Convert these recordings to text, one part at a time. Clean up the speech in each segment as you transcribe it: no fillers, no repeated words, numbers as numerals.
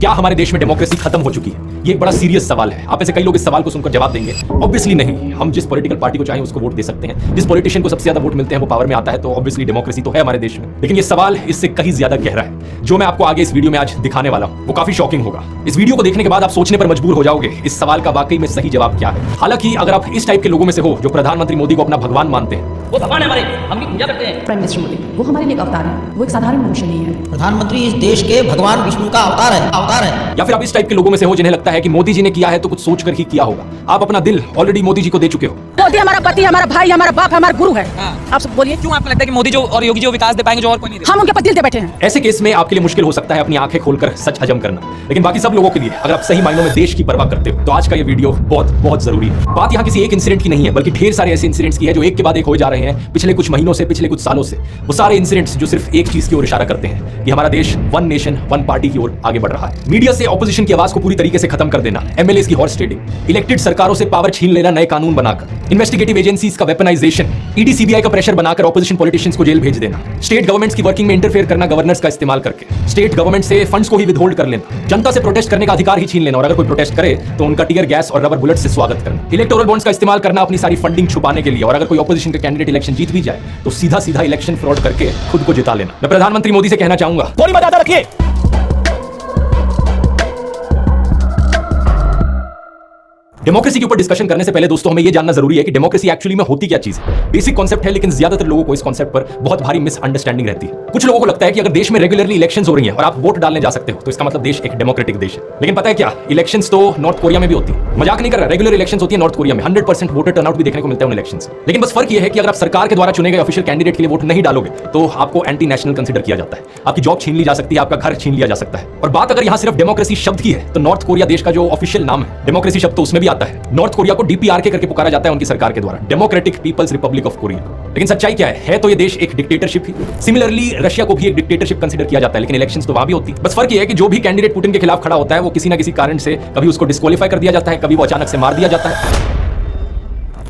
क्या हमारे देश में डेमोक्रेसी खत्म हो चुकी है? ये एक बड़ा सीरियस सवाल है। आप में से कई लोग इस सवाल को सुनकर जवाब देंगे ऑब्वियसली नहीं। हम जिस पॉलिटिकल पार्टी को चाहें उसको वोट दे सकते हैं, जिस पॉलिटिशियन को सबसे ज्यादा वोट मिलते हैं वो पावर में आता है, तो ऑब्वियसली डेमोक्रेसी तो है हमारे देश में। लेकिन ये सवाल इससे कहीं ज्यादा गहरा है। जो मैं आपको आगे इस वीडियो में आज दिखाने वाला हूं वो काफी शॉकिंग होगा। इस वीडियो को देखने के बाद आप सोचने पर मजबूर हो जाओगे इस सवाल का वाकई में सही जवाब क्या है। हालांकि अगर आप इस टाइप के लोगों में से हो जो प्रधानमंत्री मोदी को अपना भगवान मानते हैं, वो भगवान है हमारे, हम उनकी पूजा करते हैं। प्राइम मिनिस्टर मोदी वो हमारे लिए एक अवतार है, वो एक साधारण मनुष्य नहीं है। प्रधानमंत्री इस देश के भगवान विष्णु का अवतार है। या फिर आप इस टाइप के लोगों में से हो जिन्हें लगता है कि मोदी जी ने किया है तो कुछ सोचकर ही किया होगा। आप अपना दिल ऑलरेडी मोदी जी को दे चुके हो। मोदी हमारा पति, हमारा भाई, हमारा बाप, हमारा गुरु है। आप सब बोलिए, क्यों आपको लगता है कि मोदी जो और योगी जो विकास दे पाएंगे जो और कोई नहीं दे? हम उनके दिल दे बैठे हैं। ऐसे केस में आपके लिए मुश्किल हो सकता है अपनी आंखें खोलकर सच हजम करना, लेकिन बाकी सब लोगों के लिए अगर आप सही मायनों में देश की परवाह करते हो तो आज का ये वीडियो बहुत बहुत जरूरी है। बात यहाँ किसी एक इंसिडेंट की नहीं है, बल्कि ढेर सारे ऐसे इंसिडेंट्स की है जो एक के बाद एक हो जा रहे हैं पिछले कुछ महीनों से, पिछले कुछ सालों से। वो सारे इंसिडेंट्स जो सिर्फ एक चीज की ओर इशारा करते हैं कि हमारा देश वन नेशन वन पार्टी की ओर आगे बढ़ रहा है। मीडिया से ऑपोजिशन की आवाज को पूरी तरीके से खत्म कर देना, एमएलएस की हॉर्स ट्रेडिंग, इलेक्टेड सरकारों से पावर छीन लेना नए कानून बनाकर, इन्वेस्टिगेटिव एजेंसीज का वेपनाइजेशन, ईडी सीबीआई का प्रेशर बनाकर ऑपोजिशन पॉलिटिशियंस को जेल भेज देना, स्टेट गवर्नमेंट्स की वर्किंग में इंटरफेयर करना गवर्नर्स का इस्तेमाल करके, स्टेट गवर्नमेंट से फंड्स को ही विदहोल्ड कर लेना, जनता से प्रोटेस्ट करने का अधिकार ही छीन लेना और अगर कोई प्रोटेस्ट करे तो उनका टीयर गैस और रबर बुलेट से स्वागत करना, इलेक्टोरल बॉन्ड्स का इस्तेमाल करना अपनी सारी फंडिंग छुपाने के लिए और अगर कोई ऑपोजिशन का कैंडिडेट इलेक्शन जीत भी जाए तो सीधा सीधा इलेक्शन फ्रॉड करके खुद को जिता लेना। मैं प्रधानमंत्री मोदी से कहना चाहूंगा, थोड़ी मर्यादा रखिए। डेमोक्रेसी के ऊपर डिस्कशन करने से पहले दोस्तों हमें यह जानना जरूरी है कि डेमोक्रेसी एक्चुअली में होती क्या चीज है। बेसिक कॉन्सेप्ट है, लेकिन ज्यादातर लोगों को इस कॉन्सेप्ट पर बहुत भारी मिसअंडरस्टैंडिंग रहती है। कुछ लोगों को लगता है कि अगर देश में रेगुलरली इलेक्शंस हो रही हैं और आप वोट डालने जा सकते हो तो इसका मतलब देश एक डेमोक्रेटिक देश है। लेकिन पता है क्या, इलेक्शंस तो नॉर्थ कोरिया में भी होती है। मजाक नहीं कर रहा, रेगुलर इलेक्शंस होती है नॉर्थ कोरिया में, 100% वोटर टर्नआउट भी देखने को मिलता है उन इलेक्शंस। लेकिन बस फर्क यह है कि अगर आप सरकार के द्वारा चुने गए ऑफिशियल कैंडिडेट के लिए वोट नहीं डालोगे तो आपको एंटी नेशनल कंसिडर किया जाता है, आपकी जॉब छीन ली जा सकती है, आपका घर छीन लिया जा सकता है। और बात अगर यहां सिर्फ डेमोक्रेसी शब्द की है तो नॉर्थ कोरिया देश का जो ऑफिशियल नाम है डेमोक्रेसी शब्द तो उसमें भी आता है। नॉर्थ कोरिया को डीपीआरके करके पुकारा जाता है उनकी सरकार के द्वारा, Democratic People's Republic of Korea. लेकिन सच्चाई क्या है तो ये देश एक डिक्टेटरशिप ही। सिमिलरली रशिया को भी एक डिक्टेटरशिप कंसीडर किया जाता है, लेकिन इलेक्शंस तो वहां भी होती है। बस फर्क ये है कि जो भी कैंडिडेट पुतिन के खिलाफ खड़ा होता है वो किसी ना किसी कारण से कभी उसको डिस्क्वालीफाई कर दिया जाता है, कभी वो अचानक से मार दिया जाता है।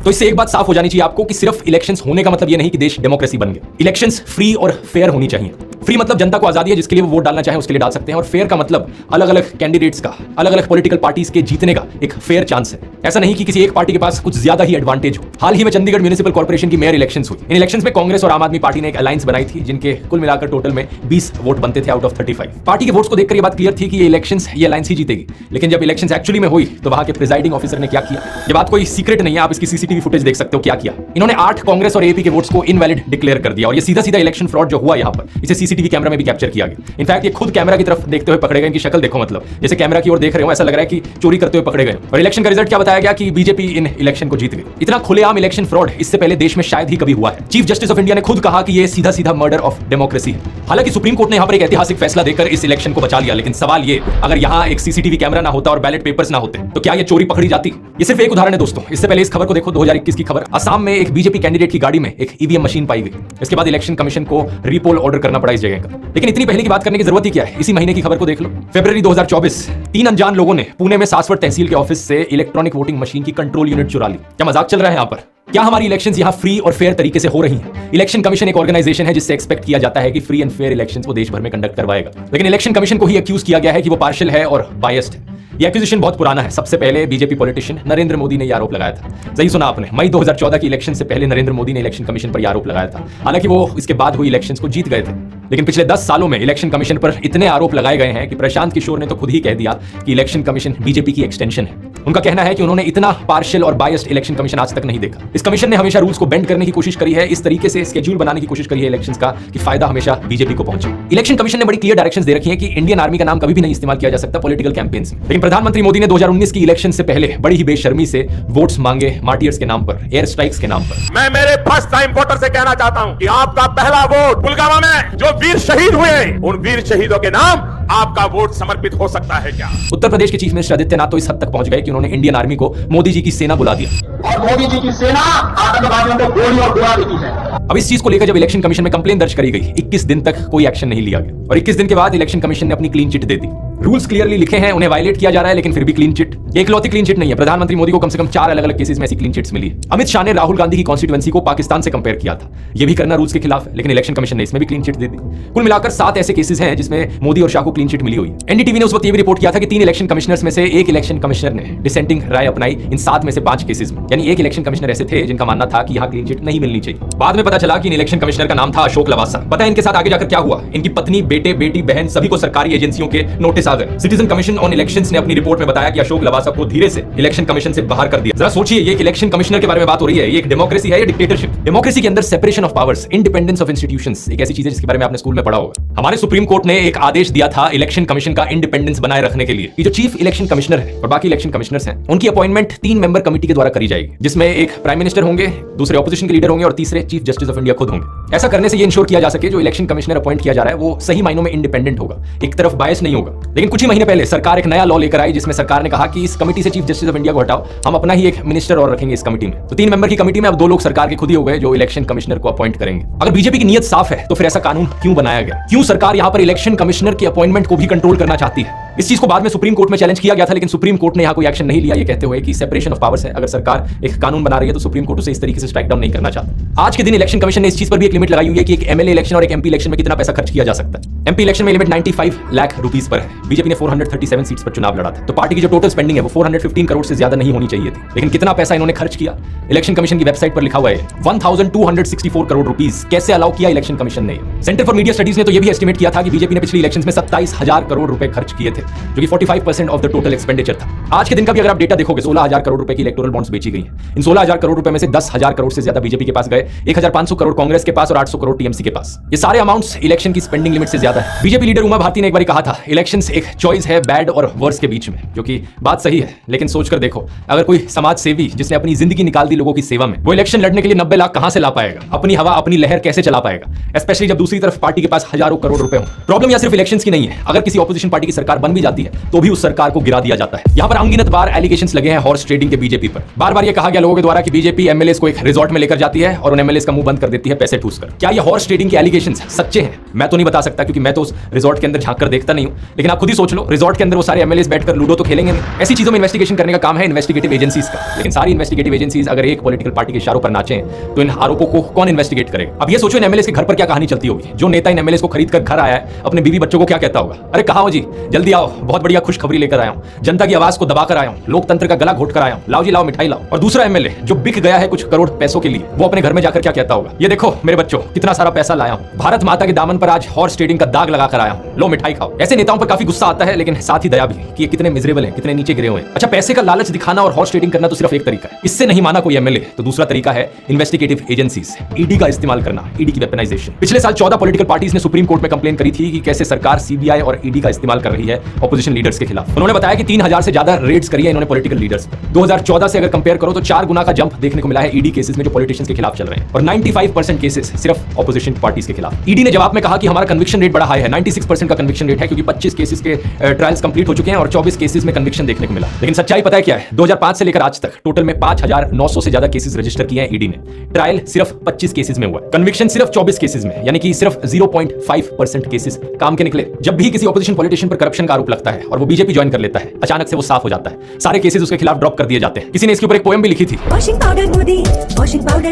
तो इससे एक बात साफ हो जानी चाहिए आपको कि सिर्फ इलेक्शंस होने का मतलब ये नहीं कि देश डेमोक्रेसी बन गया। इलेक्शंस फ्री और फेयर होनी चाहिए। फ्री मतलब जनता को आजादी है, जिसके लिए वो वोट डालना चाहे उसके लिए डाल सकते हैं, और फेयर का मतलब अलग अलग कैंडिडेट्स का, अलग अलग पॉलिटिकल पार्टीज के जीतने का एक फेयर चांस है। ऐसा नहीं कि किसी एक पार्टी के पास कुछ ज्यादा ही एडवांटेज हो। हाल ही में चंडीगढ़ म्युनिसिपल कॉर्पोरेशन की मेयर इलेक्शंस हुई। इन इलेक्शंस में कांग्रेस और आम आदमी पार्टी ने एक अलायंस बनाई थी जिनके कुल मिलाकर टोटल में 20 वोट बनते थे आउट ऑफ 35। पार्टी के वोट्स को देखकर ये बात क्लियर थी कि ये इलेक्शंस ये अलायंस ही जीतेगी। लेकिन जब इलेक्शंस एक्चुअली में हुई तो वहां के प्रिजाइडिंग ऑफिसर ने क्या किया, ये बात कोई सीक्रेट नहीं है, आप इसकी सीसीटीवी फुटेज देख सकते हो। क्या किया इन्होंने, 8 कांग्रेस और एपी के वोट्स को इनवैलिड डिक्लेयर कर दिया और ये सीधा सीधा इलेक्शन फ्रॉड जो हुआ यहां पर इसे सीसीटीवी कैमरा में भी कैप्चर किया गया। इनफैक्ट ये खुद कैमरा की तरफ देखते हुए पकड़े गए। इनकी शक्ल देखो, मतलब जैसे कैमरा की ओर देख रहे हो, ऐसा लग रहा है कि चोरी करते हुए पकड़े गए। और इलेक्शन का रिजल्ट क्या बताया गया कि बीजेपी इन इलेक्शन को जीत गई। इतना खुलेआम इलेक्शन फ्रॉड इससे पहले देश में शायद ही कभी हुआ है। चीफ जस्टिस ऑफ इंडिया ने खुद कहा कि ये सीधा सीधा मर्डर ऑफ डेमोक्रेसी है। हालांकि सुप्रीम कोर्ट ने यहां पर एक ऐतिहासिक फैसला देकर इस इलेक्शन को बचा लिया, लेकिन सवाल ये, अगर यहां एक सीसीटीवी कैमरा ना होता और बैलेट पेपर्स ना होते तो क्या ये चोरी पकड़ी जाती? ये सिर्फ एक उदाहरण है दोस्तों। इससे पहले इस खबर को देखो, 2021 की खबर। असम में एक बीजेपी कैंडिडेट की गाड़ी में एक ईवीएम मशीन पाई गई। इसके बाद इलेक्शन कमीशन को रीपोल ऑर्डर करना पड़ा इस जगह का। लेकिन इतनी पहले की बात करने की जरूरत ही क्या है, इसी महीने की खबर को देख लो। फरवरी 2024, 3 अनजान लोगों ने पुणे में सासवट तहसील के ऑफिस से इलेक्ट्रॉनिक वोटिंग मशीन की कंट्रोल यूनिट चुरा ली। क्या मजाक चल रहा है यहाँ पर? क्या हमारी इलेक्शंस यहाँ फ्री और फेयर तरीके से हो रही हैं? इलेक्शन कमीशन एक ऑर्गेनाइजेशन है जिससे एक्सपेक्ट किया जाता है कि फ्री एंड फेयर इलेक्शंस वो देश भर में कंडक्ट करवाएगा। लेकिन इलेक्शन कमीशन को ही एक्यूज किया गया है कि वो पार्शियल है और बायस्ड है। ये एक्यूजेशन बहुत पुराना है। सबसे पहले बीजेपी पॉलिटिशियन नरेंद्र मोदी ने यह आरोप लगाया था। सही सुना आपने, मई 2014 की इलेक्शन से पहले नरेंद्र मोदी ने इलेक्शन कमीशन पर यह आरोप लगाया था। हालांकि वो इसके बाद हुई इलेक्शंस को जीत गए थे, लेकिन पिछले 10 सालों में इलेक्शन कमीशन पर इतने आरोप लगाए गए हैं कि प्रशांत किशोर ने तो खुद ही कह दिया कि इलेक्शन कमीशन बीजेपी की एक्सटेंशन है। उनका कहना है कि उन्होंने इतना पार्शियल और बायस्ड इलेक्शन कमीशन आज तक नहीं देखा। इस कमीशन ने हमेशा रूल्स को बेंड करने की कोशिश करी है, इस तरीके से स्केड्यूल बनाने की कोशिश करी है इलेक्शंस का कि फायदा हमेशा बीजेपी को पहुंचे। इलेक्शन कमीशन ने बड़ी क्लियर डायरेक्शंस दे रखी हैं कि इंडियन आर्मी का नाम कभी भी नहीं इस्तेमाल किया जा सकता पॉलिटिकल कैंपेन्स में। लेकिन प्रधानमंत्री मोदी ने 2019 की इलेक्शन से पहले बड़ी ही बेशर्मी से वोट्स मांगे मार्टियर्स के नाम पर, एयर स्ट्राइक्स के नाम पर। मैं मेरे फर्स्ट टाइम वोटर से कहना चाहता हूं कि आपका पहला वोट पुलवामा में जो वीर शहीद हुए, उन वीर शहीदों के नाम आपका वोट समर्पित हो सकता है क्या? उत्तर प्रदेश के चीफ मिनिस्टर आदित्यनाथ तो इस हद तक पहुंच गए कि उन्होंने इंडियन आर्मी को मोदी जी की सेना बुला दिया। और मोदी जी की सेना आतंकवादियों को गोली और गोला देती है। अब इस चीज को लेकर जब इलेक्शन कमीशन में कंप्लेन दर्ज करी गई, 21 दिन तक कोई एक्शन नहीं लिया गया और 21 दिन के बाद इलेक्शन कमीशन ने अपनी क्लीन चिट दे दी। रूल्स क्लियरली लिखे हैं, उन्हें वायलेट किया जा रहा है, लेकिन फिर भी क्लीन चिट। एकलौती क्लीन चिट नहीं है, प्रधानमंत्री मोदी को कम से कम 4 अलग अलग केसेस में ऐसी क्लीन चिट्स मिली है। अमित शाह ने राहुल गांधी की कॉन्स्टिट्यूएंसी को पाकिस्तान से कंपेयर किया था, यह भी करना रूल्स के खिलाफ है, लेकिन इलेक्शन कमीशन ने इसमें भी क्लीन चिट दे दी। कुल मिलाकर 7 ऐसे केसेस हैं जिसमें मोदी और शाह को क्लीन चिट मिली हुई है। एनडीटीवी ने उस वक्त यह भी रिपोर्ट किया था कि 3 इलेक्शन कमिश्नर्स में से एक इलेक्शन कमिश्नर ने डिसेंटिंग राय अपनाई इन 7 में से 5 केसेस में, यानी एक इलेक्शन कमिश्नर ऐसे थे जिनका मानना था कि यहां क्लीन चिट नहीं मिलनी चाहिए। बाद में पता चला कि इन इलेक्शन कमिश्नर का नाम था अशोक लवासा। पता है इनके साथ आगे जाकर क्या हुआ? इनकी पत्नी, बेटे, बेटी, बहन सभी को सरकारी एजेंसियों के नोटिस आ गए। सिटीजन कमीशन ऑन इलेक्शंस ने अपनी रिपोर्ट में बताया कि अशोक लवासा को धीरे से इलेक्शन कमीशन से बाहर कर दिया। जरा सोचिए, ये एक इलेक्शन कमिश्नर के बारे में बात हो रही है, ये एक डेमोक्रेसी है या डिक्टेटरशिप? डेमोक्रेसी के अंदर separation of powers, independence of institutions एक ऐसी चीज है जिसके बारे में आपने स्कूल में पढ़ा होगा। हमारे सुप्रीम कोर्ट ने एक आदेश दिया था इलेक्शन कमीशन का इंडिपेंडेंस बनाए रखने के लिए। ये जो चीफ इलेक्शन कमिश्नर है और बाकी इलेक्शन कमिश्नर्स हैं, उनकी अपॉइंटमेंट 3 मेंबर कमेटी के द्वारा करी जाएगी, जिसमें एक प्राइम मिनिस्टर होंगे, दूसरे ऑपोजिशन के लीडर होंगे और तीसरे चीफ जस्टिस ऑफ इंडिया खुद होंगे। ऐसा करने से ये इंश्योर किया जा सके जो इलेक्शन कमिश्नर अपॉइंट किया जा रहा है वो सही मायनों में इंडिपेंडेंट होगा, एक तरफ बायस नहीं होगा। लेकिन कुछ ही महीने पहले सरकार एक नया लॉ लेकर आई जिसमें सरकार ने कहा कि इस कमेटी से चीफ जस्टिस ऑफ इंडिया को हटाओ, हम अपना ही एक मिनिस्टर और रखेंगे इस कमेटी में। तो 3 मेंबर की कमेटी में अब 2 लोग सरकार के खुद ही हो गए जो इलेक्शन कमिश्नर को अपॉइंट करेंगे। अगर बीजेपी की नीयत साफ है तो फिर ऐसा कानून क्यों बनाया गया? क्यों सरकार यहां पर इलेक्शन कमिश्नर की अपॉइंटमेंट को भी कंट्रोल करना चाहती है? इस चीज को बाद में सुप्रीम कोर्ट में चैलेंज किया गया था, लेकिन सुप्रीम कोर्ट ने यहां कोई एक्शन नहीं लिया, ये कहते हुए कि सेपरेशन ऑफ पावर्स है। अगर सरकार एक कानून बना रही है तो सुप्रीम कोर्ट उसे इस तरीके से स्ट्राइक डाउन नहीं करना चाहता। आज के दिन इलेक्शन कमीशन ने इस चीज पर भी एक लिमिट लगाई हुई है कि एक एमएलए इलेक्शन और एक एमपी इलेक्शन में कितना पैसा खर्च किया जा सकता है। एमपी इलेक्शन में लिमिट 95 लाख रुपीस पर है। बीजेपी ने 437 सीट्स पर चुनाव लड़ा था, तो पार्टी की जो टोटल स्पेंडिंग है वो 415 करोड़ से ज्यादा नहीं होनी चाहिए थी। लेकिन कितना पैसा इन्होंने खर्च किया? इलेक्शन कमीशन की वेबसाइट पर लिखा हुआ है 1264 करोड़ रुपीस। कैसे अलाउ किया इलेक्शन कमीशन ने? सेंटर फॉर मीडिया स्टडीज ने तो ये भी एस्टिमेट किया था कि बीजेपी ने पिछले इलेक्शन में 27,000 करोड़ रुपए खर्च किए थे, जो कि 45% ऑफ द टोटल एक्सपेंडिचर था। आज के दिन का भी अगर आप डेटा देखोगे, 16,000 करोड़ रुपए की इलेक्टोरल बॉन्ड्स बेची गई हैं। इन 16,000 करोड़ रुपए में से 10,000 करोड़ से ज्यादा बीजेपी के पास गए, 1,500 करोड़ कांग्रेस के पास और 800 करोड़ टीएमसी के पास। ये सारे अमाउंट्स इलेक्शन की स्पेंडिंग लिमिट से ज्यादा है। बीजेपी लीडर उमा भारती ने एक बार कहा था, इलेक्शंस एक चॉइस है बैड और वर्स के बीच में, जो कि बात सही है। लेकिन सोचकर देखो, अगर कोई समाज सेवी जिसने अपनी जिंदगी निकाल दी लोगों की सेवा में, वो इलेक्शन लड़ने के लिए 90 लाख कहां से ला पाएगा? अपनी हवा, अपनी लहर कैसे चला पाएगा? स्पेशली जब दूसरी तरफ पार्टी के पास हजारों करोड़ रुपए हो। प्रॉब्लम यहां सिर्फ इलेक्शंस की नहीं है, अगर किसी ऑपोजिशन पार्टी की सरकार बन भी जाती है तो भी उस सरकार को गिरा दिया जाता है। यहां पर अनगिनत बार एलिगेशंस लगे हैं हॉर्स ट्रेडिंग के बीजेपी पर। बार बार ये कहा गया लोगों के द्वारा कि बीजेपी एमएलएस को एक रिजॉर्ट में लेकर जाती है और उन एमएलएस का मुंह बंद कर देती है पैसे ठूस कर। क्या ये हॉर्स ट्रेडिंग के एलिगेशंस सच्चे हैं? मैं तो नहीं बता सकता, क्योंकि मैं तो उस रिजॉर्ट के अंदर झांक कर देखता नहीं हूं। लेकिन आप खुद ही सोच लो, रिजॉर्ट के अंदर वो सारे एमएलएस बैठकर लूडो तो खेलेंगे नहीं। ऐसी चीजों में इन्वेस्टिगेशन करने का काम है इन्वेस्टिगेटिव एजेंसीज का। लेकिन सारी इन्वेस्टिगेटिव एजेंसीज अगर एक पॉलिटिकल पार्टी के इशारों पर नाचें तो इन आरोपों को कौन इन्वेस्टिगेट करेगा? अब ये सोचो, इन एमएलएस के घर पर क्या कहानी चलती होगी? जो नेता इन एमएलएस को खरीद कर घर आया है, अपने बीवी बच्चों को क्या कहता होगा? अरे कहां हो जी, जल्दी आओ, बहुत बढ़िया खुशखबरी लेकर आया हूं, जनता की आवाज को दबाकर आया हूं, लोकतंत्र का गला घोट कर आया हूं, लाओ जी लाओ मिठाई लाओ। और दूसरा एमएलए जो बिक गया है कुछ करोड़ पैसों के लिए, वो अपने घर में जाकर क्या कहता होगा? ये देखो मेरे बच्चों, कितना सारा पैसा लाया हूं, भारत माता के दामन पर आज हॉर्स ट्रेडिंग का दाग लगाकर आया हूं, लो मिठाई खाओ। ऐसे नेताओं पर काफी गुस्सा आता है, लेकिन साथ ही दया भी कि ये कितने मिजरेबल हैं, कितने नीचे गिरे हुए हैं। अच्छा, पैसे का लालच दिखाना और हॉर्स ट्रेडिंग करना तो सिर्फ एक तरीका है, इससे नहीं माना कोई एमएलए तो दूसरा तरीका है इन्वेस्टिगेटिव एजेंसीज, ईडी का इस्तेमाल करना, ईडी की वेपनाइजेशन। पिछले साल 14 पॉलिटिकल पार्टीज ने सुप्रीम कोर्ट में कंप्लेन करी थी कि कैसे सरकार सीबीआई और ईडी का इस्तेमाल कर रही है ऑपोजिशन लीडर्स के खिलाफ। उन्होंने बताया कि 3,000 से ज्यादा रेड्स करी है इन्होंने पॉलिटिकल लीडर्स पर। 2014 से अगर कंपेयर करो तो 4 गुना का जंप देखने को मिला है ईडी केसेस में जो पॉलिटिशियंस के खिलाफ चल रहे हैं, और 95% केसेस सिर्फ ऑपोजिशन पार्टीज के खिलाफ। ईडी ने जवाब में कहा कि हमारा कन्विक्शन रेट बड़ा हाई है, 96% का कन्विक्शन रेट है, क्योंकि 25 केसेस के ट्रायल्स कंप्लीट हो चुके हैं और 24 केसेस में कन्विक्शन देखने को मिला। लेकिन सच्चाई पता है क्या है? 2005 से लेकर आज तक टोटल में 5,900 से ज्यादा केसेस रजिस्टर किए हैं ईडी ने। ट्रायल सिर्फ 25 केसेस में हुआ, कन्विक्शन सिर्फ 24 केसेस में, यानी कि सिर्फ 0.5% केसेस काम के निकले। जब भी किसी ऑपोजिशन पॉलिटिशियन पर करप्शन का आरोप लगता है और वो बीजेपी ज्वाइन कर लेता है, अचानक से वो साफ हो जाता है, सारे केसेस उसके खिलाफ ड्रॉप कर दिए जाते हैं। किसी ने इसके ऊपर एक पोएम भी लिखी थी, वॉशिंग पाउडर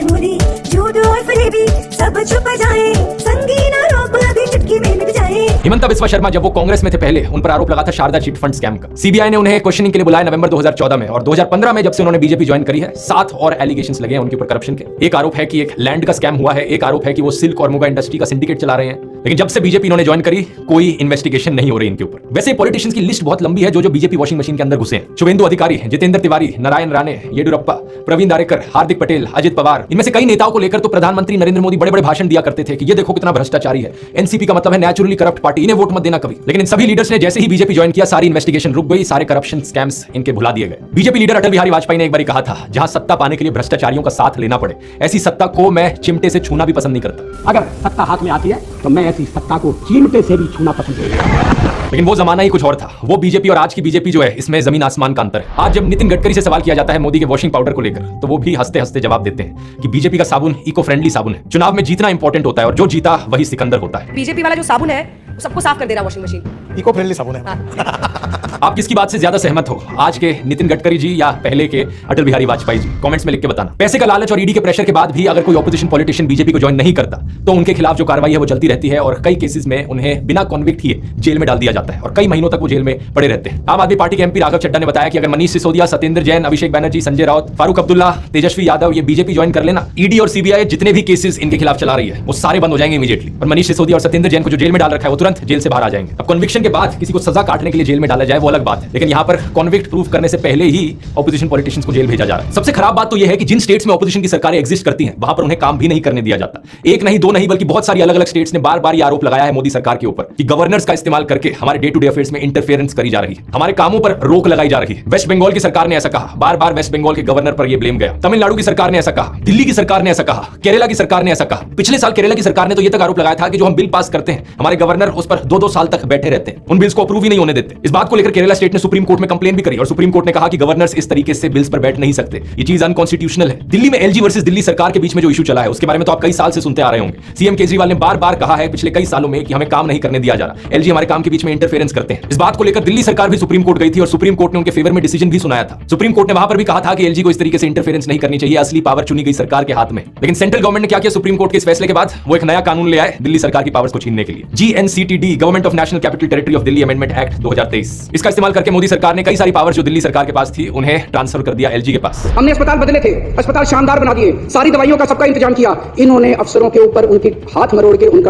मोदी, जूडो और फरेबी सब छुप जाए, संगीन आरोप अभी चुटकी में मिट जाए। हिमंता बिस्वा शर्मा जब वो कांग्रेस में थे पहले, उन पर आरोप लगा था शारदा चिट फंड स्कैम का। सीबीआई ने उन्हें क्वेश्चनिंग के लिए बुलाया नवंबर 2014 में, और 2015 में जब से उन्होंने बीजेपी ज्वाइन करी है, 7 और एलिगेशंस लगे हैं उनके ऊपर करप्शन के। एक आरोप है कि एक लैंड का स्कैम हुआ है, एक आरोप है कि वो सिल्क और मुगा इंडस्ट्री का सिंडिकेट चला रहे हैं। लेकिन जब से बीजेपी इन्होंने ज्वाइन करी, कोई इन्वेस्टिगेशन नहीं हो रही इनके ऊपर। वैसे पॉलिटिशियंस की लिस्ट बहुत लंबी है जो बीजेपी वॉशिंग मशीन के अंदर घुसे हैं। शुभेंदु अधिकारी, जितेंद्र तिवारी, नारायण राणे, येडियुरप्पा, प्रवीण दारेकर, हार्दिक पटेल, अजित पवार, इनमें से कई नेताओं को लेकर तो प्रधानमंत्री नरेंद्र मोदी बड़े बड़े भाषण दिया करते थे कि ये देखो कितना भ्रष्टाचारी है, एनसीपी का मतलब है नेचुरली करप्ट पार्टी, इन्हें वोट मत देना कभी। लेकिन इन सभी लीडर्स ने जैसे ही बीजेपी ज्वाइन किया, सारी इन्वेस्टिगेशन रुक गई, सारे करप्शन स्कैम्स इनके भुला दिए गए। बीजेपी लीडर अटल बिहारी वाजपेयी ने एक बार कहा था, जहां सत्ता पाने के लिए भ्रष्टाचारियों का साथ लेना पड़े, ऐसी सत्ता को मैं चिमटे से छूना भी पसंद नहीं करता। अगर सत्ता हाथ में आती है तो मैं ऐसी सत्ता को चिमटे से भी छूना पसंद नहीं करता। लेकिन वो जमाना ही कुछ और था। वो बीजेपी और आज की बीजेपी जो है, इसमें जमीन आसमान का अंतर है। आज जब नितिन गडकरी से सवाल किया जाता है मोदी के वॉशिंग पाउडर को लेकर, तो वो भी हंसते हंसते जवाब देते हैं कि बीजेपी का साबुन इको फ्रेंडली साबुन है। चुनाव में जीतना इंपॉर्टेंट होता है और जो जीता वही सिकंदर होता है। बीजेपी वाला जो साबुन है वो सबको साफ कर दे रहा वॉशिंग मशीन। इको फ्रेंडली साबुन है। आप किसकी बात से ज्यादा सहमत हो, आज के नितिन गडकरी जी या पहले के अटल बिहारी वाजपेयी जी? कमेंट्स में लिख के बताना। पैसे का लालच और ईडी के प्रेशर के बाद भी अगर कोई ऑपोजिशन पॉलिटिशियन बीजेपी को ज्वाइन नहीं करता तो उनके खिलाफ जो कार्रवाई है वो चलती रहती है और कई केसेस में उन्हें बिना कॉन्विक्ट किए जेल में डाल दिया जाता है और कई महीनों तक वो जेल में पड़े रहते हैं। आम आदमी पार्टी के एमपी राघव चड्ढा ने बताया कि अगर मनीष सिसोदिया, सत्येंद्र जैन, अभिषेक बनर्जी, संजय राउत, फारूक अब्दुल्ला, तेजस्वी यादव ये बीजेपी ज्वाइन कर लेना, ईडी और सीबीआई जितने भी केसेस इनके खिलाफ चला रही है वो सारे बंद हो जाएंगे इमीडिएटली। और मनीष सिसोदिया और सत्येंद्र जैन को जो जेल में डाल रखा है वो तुरंत जेल से बाहर आ जाएंगे। अब कन्विक्शन के बाद किसी को सजा काटने के लिए जेल में डाला जाए वो अलग बात है, लेकिन यहाँ पर कॉन्विक्ट प्रूफ करने से पहले ही ऑपोजिशन पॉलिटिशियंस को जेल भेजा जा रहा है। सबसे खराब बात तो यह है कि जिन स्टेट्स में ऑपोजिशन की सरकारें एग्जिस्ट करती हैं वहां पर उन्हें काम भी नहीं करने दिया जाता। एक नहीं, दो नहीं, बल्कि बहुत सारी अलग अलग स्टेट्स ने बार बार ये आरोप लगाया है मोदी सरकार के ऊपर कि गवर्नर्स का इस्तेमाल करके हमारे डे टू डे अफेयर्स में इंटरफेरेंस करी जा रही है, हमारे कामों पर रोक लगाई जा रही है। वेस्ट बंगाल की सरकार ने ऐसा कहा, बार बार वेस्ट बंगाल के गवर्नर पर यह ब्लेम गया। तमिलनाडु की सरकार ने ऐसा कहा, दिल्ली की सरकार ने ऐसा कहा, केरला की सरकार ने ऐसा कहा। पिछले साल केरला की सरकार ने तो यह तक आरोप लगाया था कि जो हम बिल पास करते हैं हमारे गवर्नर उस पर 2-2 साल तक बैठे रहते हैं, उन बिल्स को अप्रूव ही नहीं होने देते। इस बात को लेकर केरला स्टेट ने सुप्रीम कोर्ट में कंप्लेन भी करी और सुप्रीम कोर्ट ने कहा कि गवर्नर्स इस तरीके से बिल्स पर बैठ नहीं सकते, ये चीज अनकॉन्स्टिट्यूशनल है। दिल्ली में एलजी वर्सेस दिल्ली सरकार के बीच में जो इशू चला है उसके बारे में तो आप कई साल से सुनते आ रहे होंगे। सीएम केजरीवाल ने बार बार कहा है पिछले कई सालों में कि हमें काम नहीं करने दिया जा रहा, एलजी हमारे काम के बीच में इंटरफेरेंस करते हैं। इस बात को लेकर दिल्ली सरकार भी सुप्रीम कोर्ट गई थी और सुप्रीम कोर्ट ने उनके फेवर में डिसीजन भी सुनाया था। सुप्रीम कोर्ट ने वहां पर भी कहा था कि एलजी को इस तरीके से इंटरफेरेंस नहीं करनी चाहिए, असली पावर चुनी गई सरकार के हाथ में। लेकिन सेंट्रल गवर्नमेंट ने क्या किया सुप्रीम कोर्ट के इस फैसले के बाद, वो एक नया कानून ले आए दिल्ली सरकार की पावर्स को छीनने के लिए, GNCTD, government of national capital territory of Delhi amendment act 2023। इसका इस्तेमाल करके मोदी सरकार ने कई सारी पावर्स जो दिल्ली सरकार के पास थी उन्हें ट्रांसफर कर दिया एलजी के पास। हमने अस्पताल बदले थे, अस्पताल शानदार बना दिए, सारी दवाइयों का सबका इंतजाम किया। इन्होंने अफसरों के ऊपर उनके हाथ मरोड़ के उन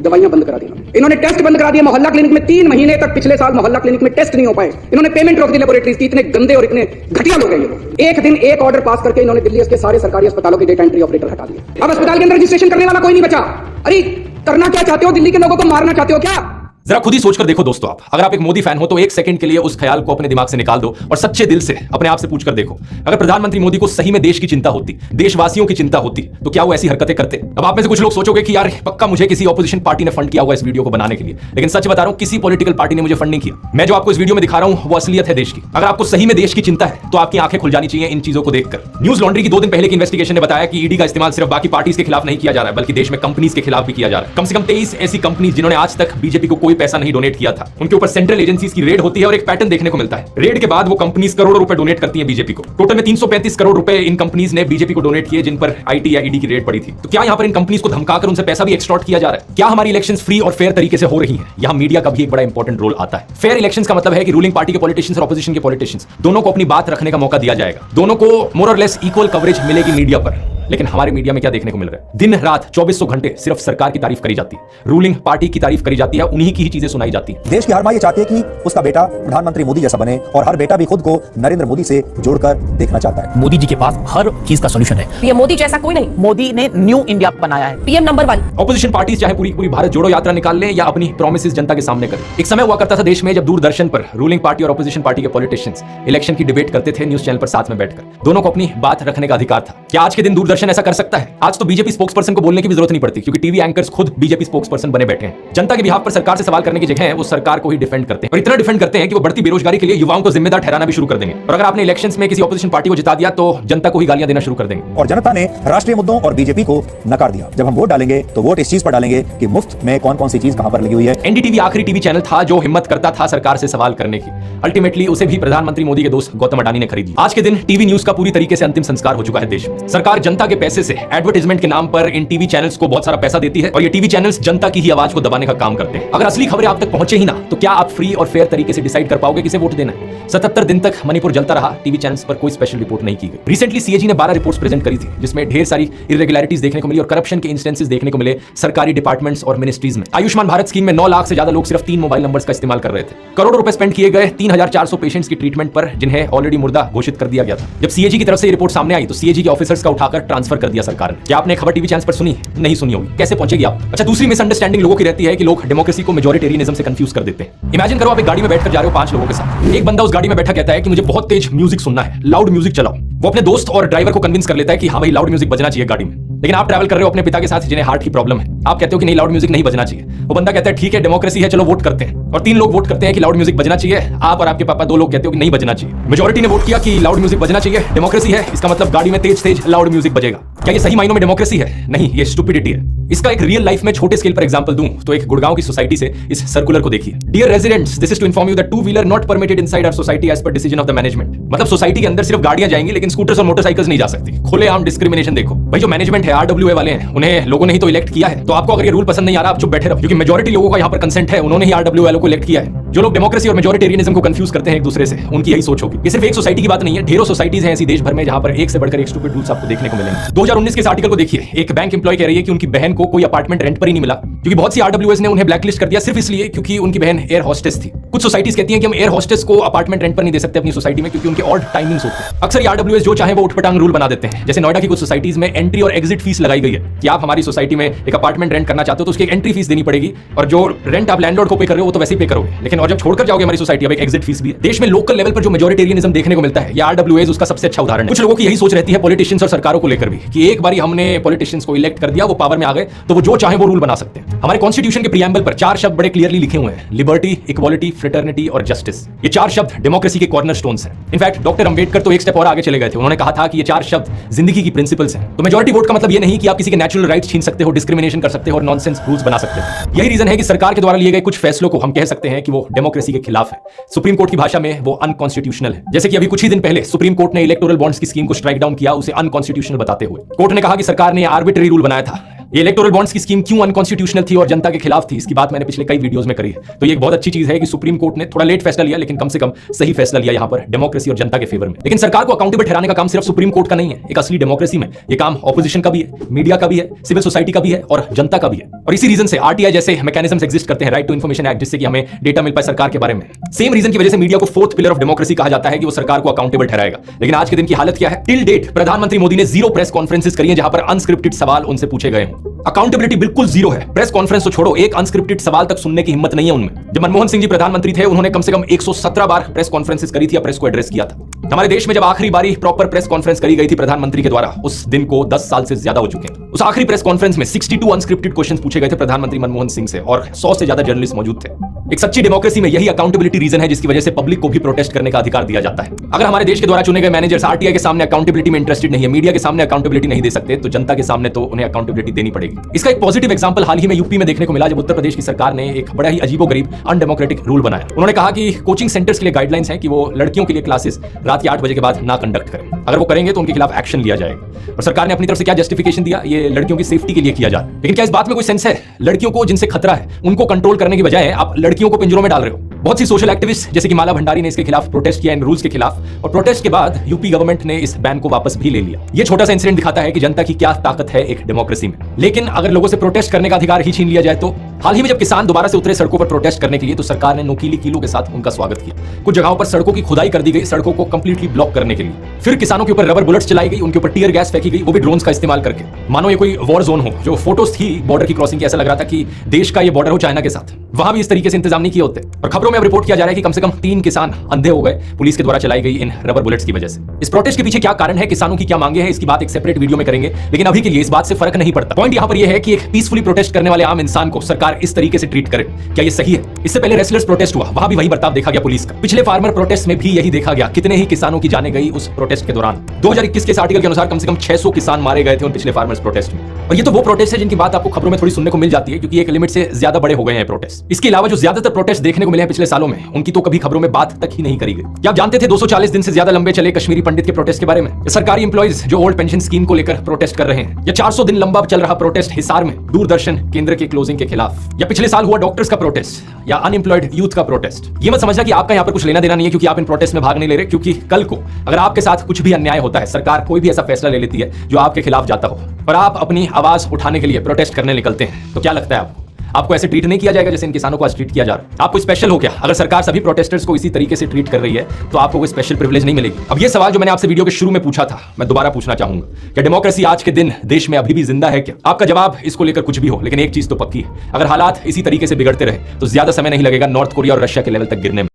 दवाइयां बंद करा दी। इन्होंने टेस्ट बंद करा दिए। मोहल्ला क्लिनिक में 3 महीने तक पिछले साल मोहल्ला क्लिनिक में टेस्ट नहीं हो पाए। इन्होंने पेमेंट रोक दी लेबोरेटरीज की। इतने गंदे और इतने घटिया लोग हैं ये। एक दिन एक ऑर्डर पास करके इन्होंने दिल्ली के सारे सरकारी अस्पतालों के डेटा एंट्री ऑपरेटर हटा दिए। अब अस्पताल के अंदर रजिस्ट्रेशन करने वाला कोई नहीं बचा। अरे करना क्या चाहते हो? दिल्ली के लोगों को मारना चाहते हो क्या? जरा खुद ही सोचकर देखो दोस्तों, आप अगर आप एक मोदी फैन हो तो एक सेकंड के लिए उस ख्याल को अपने दिमाग से निकाल दो और सच्चे दिल से अपने आप से पूछकर देखो, अगर प्रधानमंत्री मोदी को सही में देश की चिंता होती, देशवासियों की चिंता होती, तो क्या वो ऐसी हरकतें करते? अब आप में से कुछ लोग सोचोगे कि यार पक्का मुझे किसी ऑपोजिशन पार्टी ने फंड किया होगा इस वीडियो को बनाने के लिए, लेकिन सच बता रहा हूं किसी पॉलिटिकल पार्टी ने मुझे फंड नहीं किया। मैं जो आपको इस वीडियो में दिखा रहा हूं वो असलियत है देश की। अगर आपको सही में देश की चिंता है तो आपकी आंखें खुल जानी चाहिए इन चीजों को देखकर। न्यूज लॉन्ड्री की 2 दिन पहले की इन्वेस्टिगेशन ने बताया कि ईडी का इस्तेमाल सिर्फ बाकी पार्टीज के खिलाफ नहीं किया जा रहा है, बल्कि देश में कंपनीज के खिलाफ भी किया जा रहा है। कम से कम 23 ऐसी कंपनीज जिन्होंने आज तक बीजेपी को कोई पैसा नहीं डोनेट किया था, उनके ऊपर सेंट्रल एजेंसीज की रेड होती है और एक पैटर्न देखने को मिलता है। रेड के बाद वो कंपनीज करोड़ों रुपए डोनेट करती हैं बीजेपी को। टोटल में 335 करोड़ रुपए इन कंपनीज ने बीजेपी को डोनेट किए जिन पर आईटी या ईडी की रेड पड़ी थी। तो क्या यहाँ पर इन कंपनीज को धमकाकर उनसे पैसा भी एक्सटॉर्ट किया जा रहा है? क्या हमारी इलेक्शंस फ्री और फेयर तरीके से हो रही हैं? यहाँ मीडिया का भी एक बड़ा इंपॉर्टेंट रोल आता है। फेयर इलेक्शंस का मतलब है कि रूलिंग पार्टी के पॉलिटिशियंस और ऑपोजिशन के पॉलिटिशियंस दोनों को अपनी बात रखने का मौका दिया जाएगा, दोनों को मोर और लेस इक्वल कवरेज मिलेगी मीडिया पर। लेकिन हमारे मीडिया में क्या देखने को मिल रहा है? दिन रात 2400 घंटे सिर्फ सरकार की तारीफ करी जाती है, रूलिंग पार्टी की तारीफ करी जाती है, उन्हीं की ही चीजें सुनाई जाती है। देश की हर मां ये चाहती है कि उसका बेटा प्रधानमंत्री मोदी जैसा बने और हर बेटा भी खुद को नरेंद्र मोदी से जोड़कर देखना चाहता है। मोदी जी के पास हर चीज का सॉल्यूशन है। पीएम मोदी जैसा कोई नहीं। मोदी ने न्यू इंडिया बनाया है। PM number 1। ऑपोजिशन पार्टीज चाहे पूरी भारत जोड़ो यात्रा निकाल लें या अपनी प्रॉमिसेस जनता के सामने करें। एक समय हुआ करता था देश में जब दूरदर्शन पर रूलिंग पार्टी और ऑपोजिशन पार्टी के पॉलिटिशियंस इलेक्शन की डिबेट करते थे न्यूज चैनल पर साथ में बैठकर। दोनों को अपनी बात रखने का अधिकार था। क्या आज के दिन दूरदर्शन ऐसा कर सकता है? आज तो बीजेपी स्पोक्सपर्सन को बोलने की भी जरूरत नहीं पड़ती, क्योंकि टीवी एंकर्स खुद बीजेपी स्पोक्सपर्सन बने बैठे हैं। जनता के बिहाफ पर सरकार से सवाल करने की जगह वो सरकार को ही डिफेंड करते हैं और इतना डिफेंड करते हैं कि वो बढ़ती बेरोजगारी के लिए युवाओं को जिम्मेदार ठहराना भी शुरू कर देंगे। और अगर आपने इलेक्शंस में किसी ऑपोजिशन पार्टी को जिता दिया तो जनता को ही गालियां देना शुरू कर देंगे। और जनता ने राष्ट्रीय मुद्दों और बीजेपी को नकार दिया। जब हम वोट डालेंगे तो वोट इस चीज पर डालेंगे कि मुफ्त में कौन कौन सी चीज कहां पर लगी हुई है। एनडीटीवी आखिरी टीवी चैनल था जो हिम्मत करता था सरकार से सवाल करने की। अल्टीमेटली उसे भी प्रधानमंत्री मोदी के दोस्त गौतम अडानी ने खरीद लिया। आज के दिन टीवी न्यूज का पूरी तरीके से अंतिम संस्कार हो चुका है देश में। सरकार जनता के पैसे से एडवर्टाइजमेंट के नाम पर इन टीवी चैनल्स को बहुत सारा पैसा देती है और ये टीवी चैनल्स जनता की ही आवाज को दबाने का काम करते हैं। अगर असली खबरें आप तक पहुंचे ही ना तो क्या आप फ्री और फेयर तरीके से डिसाइड कर पाओगे किसे वोट देना है? 77 दिन तक मणिपुर जलता रहा, टीवी चैनल्स पर कोई स्पेशल रिपोर्ट नहीं की गई। रिसेंटली सीएजी ने 12 रिपोर्ट्स प्रेजेंट करी थी जिसमें ढेर सारी इरेगुलरिटीज देखने को मिली और करप्शन के इंस्टेंसेस देखने को मिले सरकारी डिपार्टमेंट्स और मिनिस्ट्रीज में। आयुष्मान भारत स्कीम में 9 लाख से ज्यादा लोग सिर्फ 3 मोबाइल नंबर्स का इस्तेमाल कर रहे थे। करोड़ों रुपए स्पेंड किए गए 3400 पेशेंट्स की ट्रीटमेंट पर जिन्हें ऑलरेडी मुर्दा घोषित कर दिया गया था। जब सीएजी की तरफ से ये रिपोर्ट सामने आई तो सीएजी के ऑफिसर्स का उठाकर ट्रांसफर कर दिया सरकार ने। क्या आपने खबर टीवी चैनल पर सुनी? नहीं सुनी होगी, कैसे पहुंचेगी आप? अच्छा, दूसरी मिसअंडरस्टैंडिंग लोगों की रहती है कि लोग डेमोक्रेसी को मेजॉरिटेरियनिज्म से कंफ्यूज कर देते हैं। इमेजिन करो आप एक गाड़ी में बैठकर जा रहे हो 5 लोगों के साथ। एक बंदा उस गाड़ी में बैठा कहता है कि मुझे बहुत तेज म्यूजिक सुनना है, लाउड म्यूजिक चलाओ। वो अपने दोस्त और ड्राइवर को कन्विंस कर लेता है कि हाँ भाई लाउड म्यूजिक बजना चाहिए गाड़ी में। लेकिन आप ट्रैवल कर रहे हो अपने पिता के साथ जिन्हें हार्ट की प्रॉब्लम है। आप कहते हो कि नहीं लाउड म्यूजिक नहीं बजना चाहिए। वो बंदा कहता है ठीक है डेमोक्रेसी है, चलो वोट करते हैं। और 3 लोग वोट करते हैं कि लाउड म्यूजिक बजना चाहिए। आप और आपके पापा 2 लोग कहते हो कि नहीं बजना चाहिए। मेजॉरिटी ने वोट किया कि लाउड म्यूजिक बजना चाहिए, डेमोक्रेसी है, इसका मतलब गाड़ी में तेज तेज लाउड म्यूजिक बजेगा। क्या ये सही मायनों में डेमोक्रेसी है? नहीं, ये स्टुपिडिटी है। इसका एक रियल लाइफ में छोटे स्केल पर एग्जांपल दूं तो एक गुड़गांव की सोसाइटी से इस सर्कुलर को देखिए। Dear residents, this is to inform you that 2 wheeler not permitted inside our society as per decision of the management. मतलब सोसाइटी के अंदर सिर्फ गाड़ियां जाएंगी लेकिन स्कूटर्स और मोटरसाइकिल्स नहीं जा सकती। खुलेआम डिस्क्रिमिनेशन देखो। भाई जो मैनेजमेंट है आरडब्ल्यूए वाले हैं, उन्हें लोगों ने ही तो इलेक्ट किया है। तो आपको अगर ये रूल पसंद नहीं आ रहा आप चुप बैठे रहो, क्योंकि मेजॉरिटी लोगों का यहाँ पर कंसेंट है, उन्होंने ही आरडब्ल्यूए वालों को इलेक्ट किया है। जो लोग डेमोक्रेसी और मेजॉरिटेरियनिज्म को कंफ्यूज करते हैं एक दूसरे से, उनकी यही सोच होगी। ये सिर्फ एक सोसाइटी की बात नहीं है, ढेरों सोसाइटीज हैं ऐसी देश भर में जहां पर एक से बढ़कर एक स्टूपिड रूल्स आपको देखने को मिलेंगे। 2019 के इस आर्टिकल को देखिए। एक बैंक एम्प्लॉय कह रही है कि उनकी बहन को कोई अपार्टमेंट रेंट पर ही नहीं मिला, क्योंकि बहुत सी आरडब्ल्यूएस ने उन्हें ब्लैकलिस्ट कर दिया सिर्फ इसलिए क्योंकि उनकी बहन एयर हॉस्टेस थी। कुछ सोसाइटीज कहती हैं कि हम एयर हॉस्टेस को अपार्टमेंट रेंट पर नहीं दे सकते अपनी सोसाइटी में क्योंकि उनके ऑड टाइमिंग्स होते हैं। अक्सर ये आरडब्ल्यूएस जो चाहे वो उठपटांग रूल बना देते हैं। जैसे नोएडा की कुछ सोसाइटीज में एंट्री और एग्जिट फीस लगाई गई है कि आप हमारी सोसाइटी में एक अपार्टमेंट रेंट करना चाहते हो तो उसकी एक एंट्री फीस देनी पड़ेगी और जो रेंट आप लैंडलॉर्ड को पे कर रहे हो वो तो वैसे ही पे करोगे, लेकिन और जब छोड़कर जाओगे हमारी सोसाइटी अब एक एग्जिट फीस भी है। देश में लोकल लेवल पर जो मेजॉरिटेरियनिज्म देखने को मिलता है, ये आरडब्ल्यूएस उसका सबसे अच्छा उदाहरण है। कुछ लोगों की यही सोच रहती है पॉलिटिशियंस और सरकारों को लेकर भी कि एक बारी हमने पॉलिटिशियंस को इलेक्ट कर दिया, वो पावर में आ गए तो वो जो चाहे वो रूल बना सकते हैं। हमारे कॉन्स्टिट्यूशन के प्रीएम्बल पर 4 शब्द बड़े क्लियरली लिखे हुए हैं, लिबर्टी, इक्वालिटी, फ्रेटर्निटी और जस्टिस। ये 4 शब्द डेमोक्रेसी के कॉर्नरस्टोन्स हैं। इनफैक्ट डॉक्टर अंबेडकर तो एक स्टेप और आगे चले गए थे। उन्होंने कहा था कि ये 4 शब्द जिंदगी की प्रिंसिपल्स हैं। तो मेजॉरिटी वोट का मतलब ये नहीं कि आप किसी के नेचुरल राइट्स छीन सकते हो, डिस्क्रिमिनेशन कर सकते हो और नॉनसेंस रूल्स बना सकते हो। यही रीजन है कि सरकार के द्वारा लिए गए कुछ फैसलों को हम कह सकते हैं कि वो डेमोक्रेसी के खिलाफ है। सुप्रीम कोर्ट की भाषा में वो अनकॉन्स्टिट्यूशनल है। जैसे कि अभी कुछ ही दिन पहले सुप्रीम कोर्ट ने इलेक्टोरल बॉन्ड्स की स्कीम को स्ट्राइक डाउन किया, उसे अनकॉन्स्टिट्यूशनल बताते हुए। कोर्ट ने कहा कि सरकार ने आर्बिट्ररी रूल बनाया था। ये इलेक्टोरल बॉन्ड्स की स्कीम क्यों अनकॉन्स्टिट्यूशनल थी और जनता के खिलाफ थी, इसकी बात मैंने पिछले कई वीडियोस में करी है। तो ये एक बहुत अच्छी चीज है कि सुप्रीम कोर्ट ने थोड़ा लेट फैसला लिया लेकिन कम से कम सही फैसला लिया यहाँ पर डेमोक्रेसी और जनता के फेवर में। लेकिन सरकार को अकाउंटेबल ठहराने का काम सिर्फ सुप्रीम कोर्ट का नहीं है। एक असली डेमोक्रेसी में ये काम ऑपोजिशन का भी है, मीडिया का भी है, सिविल सोसाइटी का भी है और जनता का भी है। और इसी रीजन से आरटीआई जैसे मैकेनिज्म्स एग्जिस्ट करते हैं, राइट टू इन्फॉर्मेशन एक्ट, जिससे कि हमें डेटा मिल पाए सरकार के बारे में। सेम रीजन की वजह से मीडिया को 4th पिलर ऑफ डेमोक्रेसी कहा जाता है कि वो सरकार को अकाउंटेबल ठहराएगा। लेकिन आज के दिन की हालत क्या है? टिल डेट प्रधानमंत्री मोदी ने 0 प्रेस कॉन्फ्रेंसेस करी है जहां पर अनस्क्रिप्टेड सवाल उनसे पूछे गए हैं। अकाउंटेबिलिटी बिल्कुल 0 है। प्रेस कॉन्फ्रेंस तो छोड़ो, एक अनस्क्रिप्टेड सवाल तक सुनने की हिम्मत नहीं है उनमें। जब मनमोहन सिंह जी प्रधानमंत्री थे उन्होंने कम से कम 117 बार प्रेस कॉन्फ्रेंसेस करी थी या प्रेस को एड्रेस किया था। हमारे देश में जब आखिरी बारी प्रॉपर प्रेस कॉन्फ्रेंस करी गई थी प्रधानमंत्री के द्वारा, उस दिन को 10 साल से ज्यादा हो चुके हैं। उस आखिरी प्रेस कॉन्फ्रेंस में 62 अनस्क्रिप्टेड क्वेश्चंस पूछे गए थे प्रधानमंत्री मनमोहन सिंह से और 100 से ज्यादा जर्नलिस्ट मौजूद थे। एक सच्ची डेमोक्रेसी में यही अकाउंटेबिलिटी रीजन है जिसकी वजह से पब्लिक को भी प्रोटेस्ट करने का अधिकार दिया जाता है। अगर हमारे देश के द्वारा चुने गए मैनेजर्स आरटीआई के सामने अकाउंटेबिलिटी में इंटरेस्टेड नहीं है, मीडिया के सामने अकाउंटेबिलिटी नहीं दे सकते, तो जनता के सामने तो उन्हें अकाउंटेबिलिटी देनी पड़ेगी। इसका एक पॉजिटिव एग्जांपल हाल ही में यूपी में देखने को मिला जब उत्तर प्रदेश की सरकार ने एक बड़ा ही अजीबोगरीब अनडेमोक्रेटिक रूल बनाया। उन्होंने कहा कि कोचिंग सेंटर्स के लिए गाइडलाइंस हैं कि वो लड़कियों के लिए क्लासेस रात के 8 बजे के बाद ना कंडक्ट करें। अगर वो करेंगे तो उनके खिलाफ एक्शन लिया जाएगा। और सरकार ने अपनी तरफ से क्या जस्टिफिकेशन दिया? ये लड़कियों की सेफ्टी के लिए किया जा रहा है। लेकिन क्या इस बात में कोई सेंस है? लड़कियों को जिनसे खतरा है उनको कंट्रोल करने की बजाय आप लड़कियों को पिंजरों में डाल रहे हो। बहुत सी सोशल एक्टिविस्ट जैसे कि माला भंडारी ने इसके खिलाफ प्रोटेस्ट किया इन रूल्स के खिलाफ, और प्रोटेस्ट के बाद यूपी गवर्नमेंट ने इस बैन को वापस भी ले लिया। ये छोटा सा इंसिडेंट दिखाता है कि जनता की क्या ताकत है एक डेमोक्रेसी में। लेकिन अगर लोगों से प्रोटेस्ट करने का अधिकार ही छीन लिया जाए तो हाल ही में जब किसान दोबारा से उतरे सड़कों पर प्रोटेस्ट करने के लिए तो सरकार ने नोकीली कीलों के साथ उनका स्वागत किया। कुछ जगहों पर सड़कों की खुदाई कर दी गई सड़कों को कंप्लीटली ब्लॉक करने के लिए। फिर किसानों के ऊपर रबर बुलेट्स चलाई गई, उनके ऊपर टीयर गैस फेंकी गई, वो भी ड्रोन्स का इस्तेमाल करके, मानो ये कोई वॉर जोन हो। जो फोटोज थी बॉर्डर की क्रॉसिंग की, ऐसा लग रहा था कि देश का ये बॉर्डर हो चाइना के साथ। वहां भी इस तरीके से इंतजाम नहीं किए होते। और खबरों में अब रिपोर्ट किया जा रहा है कि कम से कम 3 किसान अंधे हो गए पुलिस के द्वारा चलाई गई इन रबर बुलेट्स की वजह से। इस प्रोटेस्ट के पीछे क्या कारण है, किसानों की क्या मांगे हैं, इसकी बात एक सेपरेट वीडियो में करेंगे। लेकिन अभी के लिए इस बात से फर्क नहीं पड़ता। पॉइंट यहां पर यह है कि एक पीसफुली प्रोटेस्ट करने वाले आम इंसान को सरकार इस तरीके से ट्रीट करे, क्या ये सही है? इससे पहले रेसलर्स प्रोटेस्ट हुआ, वहां भी वही बर्ताव देखा गया पुलिस का। पिछले फार्मर प्रोटेस्ट में भी यही देखा गया, कितने ही किसानों की जाने गई उस प्रोटेस्ट के दौरान। 2021 के इस आर्टिकल के अनुसार कम से कम 600 किसान मारे गए थे उन पिछले फार्मर्स प्रोटेस्ट में। और ये तो वो प्रोटेस्ट है जिनकी बात आपको खबरों में थोड़ी सुनने को मिल जाती है क्योंकि एक लिमिट से ज्यादा बड़े हो गए हैं प्रोटेस्ट। इसके अलावा जो ज्यादातर प्रोटेस्ट देखने को मिले हैं पिछले सालों में, उनकी तो कभी खबरों में बात तक ही नहीं करी गई। क्या आप जानते थे 240 दिन से ज्यादा लंबे चले कश्मीरी पंडित के प्रोटेस्ट के बारे में? सरकारी एम्प्लॉइज जो ओल्ड पेंशन स्कीम को लेकर प्रोटेस्ट कर रहे हैं, या 400 दिन लंबा चल रहा प्रोटेस्ट हिसार में दूरदर्शन केंद्र के क्लोजिंग के खिलाफ, या पिछले साल हुआ डॉक्टर्स का प्रोटेस्ट, या अनएम्प्लॉयड यूथ का प्रोटेस्ट। ये मत समझना कि आपका यहाँ पर कुछ लेना देना नहीं है क्योंकि आप इन प्रोटेस्ट में भाग नहीं ले रहे, क्योंकि कल को अगर आपके साथ कुछ भी अन्याय होता है, सरकार कोई भी ऐसा फैसला ले लेती है जो आपके खिलाफ जाता हो और आप अपनी आवाज उठाने के लिए प्रोटेस्ट करने निकलते हैं, तो क्या लगता है आपको आपको ऐसे ट्रीट नहीं किया जाएगा जैसे इन किसानों को आज ट्रीट किया जा रहा है? आपको स्पेशल हो क्या? अगर सरकार सभी प्रोटेस्टर्स को इसी तरीके से ट्रीट कर रही है तो आपको कोई स्पेशल प्रिविलेज नहीं मिलेगी। अब ये सवाल जो मैंने आपसे वीडियो के शुरू में पूछा था, मैं दोबारा पूछना चाहूंगा, क्या डेमोक्रेसी आज के दिन देश में अभी भी जिंदा है क्या? आपका जवाब इसको लेकर कुछ भी हो, लेकिन एक चीज तो पक्की है, अगर हालात इसी तरीके से बिगड़ते रहे तो ज्यादा समय नहीं लगेगा नॉर्थ कोरिया और रशिया के लेवल तक गिरने में।